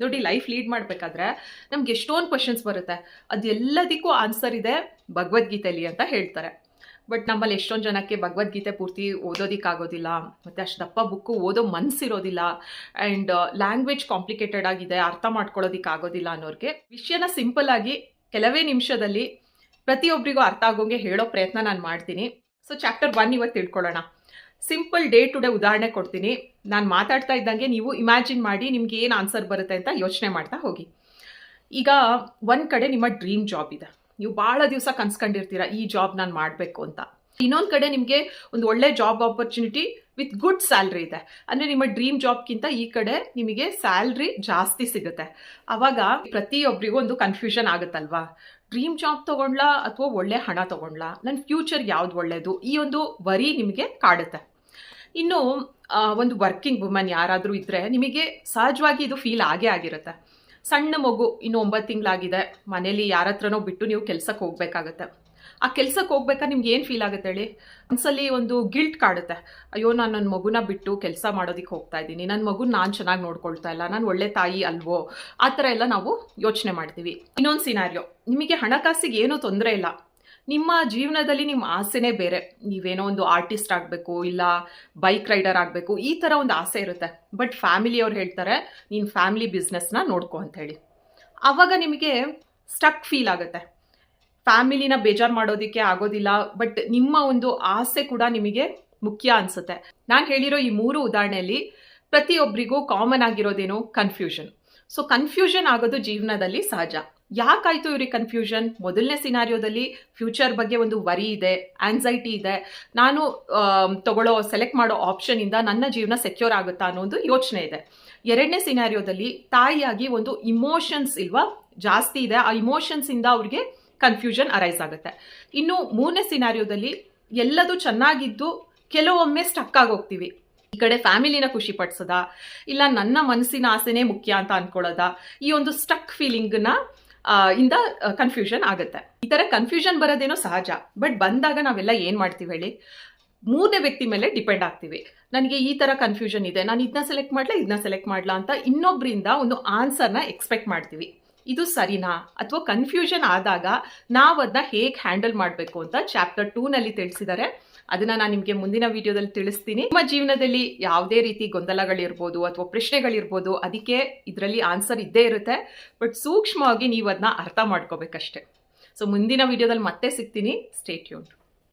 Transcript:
ನೋಡಿ, life lead ಮಾಡಬೇಕಾದ್ರೆ ನಮ್ಗೆ ಎಷ್ಟೊಂದು ಕ್ವಶನ್ಸ್ ಬರುತ್ತೆ. ಅದೆಲ್ಲದಕ್ಕೂ ಆನ್ಸರ್ ಇದೆ ಭಗವದ್ಗೀತೆಯಲ್ಲಿ ಅಂತ ಹೇಳ್ತಾರೆ. ಬಟ್ ನಮ್ಮಲ್ಲಿ ಎಷ್ಟೊಂದು ಜನಕ್ಕೆ ಭಗವದ್ಗೀತೆ ಪೂರ್ತಿ ಓದೋದಕ್ಕಾಗೋದಿಲ್ಲ, ಮತ್ತು ಅಷ್ಟು ದಪ್ಪ ಬುಕ್ಕು ಓದೋ ಮನಸ್ಸಿರೋದಿಲ್ಲ, ಆ್ಯಂಡ್ ಲ್ಯಾಂಗ್ವೇಜ್ ಕಾಂಪ್ಲಿಕೇಟೆಡ್ ಆಗಿದೆ, ಅರ್ಥ ಮಾಡ್ಕೊಳ್ಳೋದಕ್ಕಾಗೋದಿಲ್ಲ ಅನ್ನೋರಿಗೆ ವಿಷಯನ ಸಿಂಪಲ್ ಆಗಿ ಕೆಲವೇ ನಿಮಿಷದಲ್ಲಿ ಪ್ರತಿಯೊಬ್ಬರಿಗೂ ಅರ್ಥ ಆಗೋಂಗೆ ಹೇಳೋ ಪ್ರಯತ್ನ ನಾನು ಮಾಡ್ತೀನಿ. ಸೊ ಚಾಪ್ಟರ್ 1 ಇವತ್ತು ತಿಳ್ಕೊಳ್ಳೋಣ. ಸಿಂಪಲ್ ಡೇ ಟು ಡೇ ಉದಾಹರಣೆ ಕೊಡ್ತೀನಿ. ನಾನು ಮಾತಾಡ್ತಾ ಇದ್ದಂಗೆ ನೀವು ಇಮ್ಯಾಜಿನ್ ಮಾಡಿ ನಿಮ್ಗೆ ಏನು ಆನ್ಸರ್ ಬರುತ್ತೆ ಅಂತ ಯೋಚನೆ ಮಾಡ್ತಾ ಹೋಗಿ. ಈಗ ಒಂದು ಕಡೆ ನಿಮ್ಮ ಡ್ರೀಮ್ ಜಾಬ್ ಇದೆ, ನೀವು ಭಾಳ ದಿವಸ ಕನ್ಸ್ಕೊಂಡಿರ್ತೀರ ಈ ಜಾಬ್ ನಾನು ಮಾಡಬೇಕು ಅಂತ. ಇನ್ನೊಂದು ಕಡೆ ನಿಮಗೆ ಒಂದು ಒಳ್ಳೆ job opportunity with good salary ಇದೆ. ಅಂದರೆ ನಿಮ್ಮ ಡ್ರೀಮ್ ಜಾಬ್ಗಿಂತ ಈ ಕಡೆ ನಿಮಗೆ ಸ್ಯಾಲ್ರಿ ಜಾಸ್ತಿ ಸಿಗುತ್ತೆ. ಆವಾಗ ಪ್ರತಿಯೊಬ್ಬರಿಗೂ ಒಂದು ಕನ್ಫ್ಯೂಷನ್ ಆಗುತ್ತಲ್ವಾ, ಡ್ರೀಮ್ ಜಾಬ್ ತೊಗೊಂಡ್ಲಾ ಅಥವಾ ಒಳ್ಳೆ ಹಣ ತೊಗೊಂಡ್ಲಾ, ನನ್ನ ಫ್ಯೂಚರ್ ಯಾವ್ದು ಒಳ್ಳೆಯದು, ಈ ಒಂದು ವರಿ ನಿಮಗೆ ಕಾಡುತ್ತೆ. ಇನ್ನು ಒಂದು ವರ್ಕಿಂಗ್ ವುಮನ್ ಯಾರಾದರೂ ಇದ್ದರೆ ನಿಮಗೆ ಸಹಜವಾಗಿ ಇದು ಫೀಲ್ ಆಗೇ ಆಗಿರುತ್ತೆ. ಸಣ್ಣ ಮಗು ಇನ್ನು 9 ತಿಂಗಳಾಗಿದೆ, ಮನೇಲಿ ಯಾರ ಹತ್ರನೋ ಬಿಟ್ಟು ನೀವು ಕೆಲ್ಸಕ್ಕೆ ಹೋಗ್ಬೇಕಾಗತ್ತೆ. ಆ ಕೆಲ್ಸಕ್ಕೆ ಹೋಗ್ಬೇಕಾದ್ರೆ ನಿಮ್ಗೆ ಏನು ಫೀಲ್ ಆಗುತ್ತೆ ಹೇಳಿ? ಒಂದ್ಸಲಿ ಒಂದು ಗಿಲ್ಟ್ ಕಾಡುತ್ತೆ. ಅಯ್ಯೋ, ನಾನು ನನ್ನ ಮಗುನ ಬಿಟ್ಟು ಕೆಲಸ ಮಾಡೋದಕ್ಕೆ ಹೋಗ್ತಾ ಇದ್ದೀನಿ, ನನ್ನ ಮಗುನ ನಾನು ಚೆನ್ನಾಗಿ ನೋಡ್ಕೊಳ್ತಾ ಇಲ್ಲ, ನಾನು ಒಳ್ಳೆ ತಾಯಿ ಅಲ್ವೋ, ಆ ಥರ ಎಲ್ಲ ನಾವು ಯೋಚನೆ ಮಾಡ್ತೀವಿ. ಇನ್ನೊಂದು ಸಿನಾರಿಯೋ, ನಿಮಗೆ ಹಣಕಾಸಿಗೆ ಏನೂ ತೊಂದರೆ ಇಲ್ಲ, ನಿಮ್ಮ ಜೀವನದಲ್ಲಿ ನಿಮ್ಮ ಆಸೆನೇ ಬೇರೆ, ನೀವೇನೋ ಒಂದು ಆರ್ಟಿಸ್ಟ್ ಆಗಬೇಕು, ಇಲ್ಲ ಬೈಕ್ ರೈಡರ್ ಆಗಬೇಕು, ಈ ಥರ ಒಂದು ಆಸೆ ಇರುತ್ತೆ. ಬಟ್ ಫ್ಯಾಮಿಲಿಯವ್ರು ಹೇಳ್ತಾರೆ ನೀನು ಫ್ಯಾಮಿಲಿ ಬಿಸ್ನೆಸ್ನ ನೋಡ್ಕೊ ಅಂತ ಹೇಳಿ. ಆವಾಗ ನಿಮಗೆ ಸ್ಟಕ್ ಫೀಲ್ ಆಗುತ್ತೆ, ಫ್ಯಾಮಿಲಿನ ಬೇಜಾರು ಮಾಡೋದಕ್ಕೆ ಆಗೋದಿಲ್ಲ, ಬಟ್ ನಿಮ್ಮ ಒಂದು ಆಸೆ ಕೂಡ ನಿಮಗೆ ಮುಖ್ಯ ಅನಿಸುತ್ತೆ. ನಾನು ಹೇಳಿರೋ ಈ 3 ಉದಾಹರಣೆಯಲ್ಲಿ ಪ್ರತಿಯೊಬ್ಬರಿಗೂ ಕಾಮನ್ ಆಗಿರೋದೇನು? ಕನ್ಫ್ಯೂಷನ್. ಸೊ ಕನ್ಫ್ಯೂಷನ್ ಆಗೋದು ಜೀವನದಲ್ಲಿ ಸಹಜ. ಯಾಕಾಯ್ತು ಇವ್ರಿಗೆ ಕನ್ಫ್ಯೂಷನ್? ಮೊದಲನೇ ಸಿನಾರಿಯೋದಲ್ಲಿ ಫ್ಯೂಚರ್ ಬಗ್ಗೆ ಒಂದು ವರಿ ಇದೆ, ಆನ್ಸೈಟಿ ಇದೆ, ನಾನು ಸೆಲೆಕ್ಟ್ ಮಾಡೋ ಆಪ್ಷನಿಂದ ನನ್ನ ಜೀವನ ಸೆಕ್ಯೂರ್ ಆಗುತ್ತಾ ಅನ್ನೋ ಒಂದು ಯೋಚನೆ ಇದೆ. ಎರಡನೇ ಸಿನಾರಿಯೋದಲ್ಲಿ ತಾಯಿಯಾಗಿ ಒಂದು ಇಮೋಷನ್ಸ್ ಇಲ್ವಾ ಜಾಸ್ತಿ ಇದೆ, ಆ ಇಮೋಷನ್ಸಿಂದ ಅವ್ರಿಗೆ ಕನ್ಫ್ಯೂಷನ್ ಅರೈಸ್ ಆಗುತ್ತೆ. ಇನ್ನು 3ನೇ ಸಿನಾರಿಯೋದಲ್ಲಿ ಎಲ್ಲದೂ ಚೆನ್ನಾಗಿದ್ದು ಕೆಲವೊಮ್ಮೆ ಸ್ಟಕ್ ಆಗೋಗ್ತೀವಿ. ಈ ಕಡೆ ಫ್ಯಾಮಿಲಿನ ಖುಷಿ ಪಡಿಸೋದಾ, ಇಲ್ಲ ನನ್ನ ಮನಸ್ಸಿನ ಆಸೆನೇ ಮುಖ್ಯ ಅಂತ ಅನ್ಕೊಳ್ಳೋದಾ, ಈ ಒಂದು ಸ್ಟಕ್ ಫೀಲಿಂಗ್ನ ಇಂದ ಕನ್ಫ್ಯೂಷನ್ ಆಗುತ್ತೆ. ಈ ಥರ ಕನ್ಫ್ಯೂಷನ್ ಬರೋದೇನೋ ಸಹಜ, ಬಟ್ ಬಂದಾಗ ನಾವೆಲ್ಲ ಏನು ಮಾಡ್ತೀವಿ ಹೇಳಿ? 3ನೇ ವ್ಯಕ್ತಿ ಮೇಲೆ ಡಿಪೆಂಡ್ ಆಗ್ತೀವಿ. ನನಗೆ ಈ ಥರ ಕನ್ಫ್ಯೂಷನ್ ಇದೆ, ನಾನು ಇದನ್ನ ಸೆಲೆಕ್ಟ್ ಮಾಡಲಾ ಅಂತ ಇನ್ನೊಬ್ಬರಿಂದ ಒಂದು ಆನ್ಸರ್ನ ಎಕ್ಸ್ಪೆಕ್ಟ್ ಮಾಡ್ತೀವಿ. ಇದು ಸರಿನಾ? ಅಥವಾ ಕನ್ಫ್ಯೂಷನ್ ಆದಾಗ ನಾವು ಅದನ್ನ ಹೇಗೆ ಹ್ಯಾಂಡಲ್ ಮಾಡಬೇಕು ಅಂತ ಚಾಪ್ಟರ್ 2ನಲ್ಲಿ ತಿಳಿಸಿದ್ದಾರೆ. ಅದನ್ನು ನಾನು ನಿಮಗೆ ಮುಂದಿನ ವಿಡಿಯೋದಲ್ಲಿ ತಿಳಿಸ್ತೀನಿ. ನಿಮ್ಮ ಜೀವನದಲ್ಲಿ ಯಾವುದೇ ರೀತಿ ಗೊಂದಲಗಳಿರ್ಬೋದು ಅಥವಾ ಪ್ರಶ್ನೆಗಳಿರ್ಬೋದು, ಅದಕ್ಕೆ ಇದರಲ್ಲಿ ಆನ್ಸರ್ ಇದ್ದೇ ಇರುತ್ತೆ, ಬಟ್ ಸೂಕ್ಷ್ಮವಾಗಿ ನೀವು ಅದನ್ನ ಅರ್ಥ ಮಾಡ್ಕೋಬೇಕಷ್ಟೆ. ಸೊ ಮುಂದಿನ ವಿಡಿಯೋದಲ್ಲಿ ಮತ್ತೆ ಸಿಗ್ತೀನಿ. Stay tuned.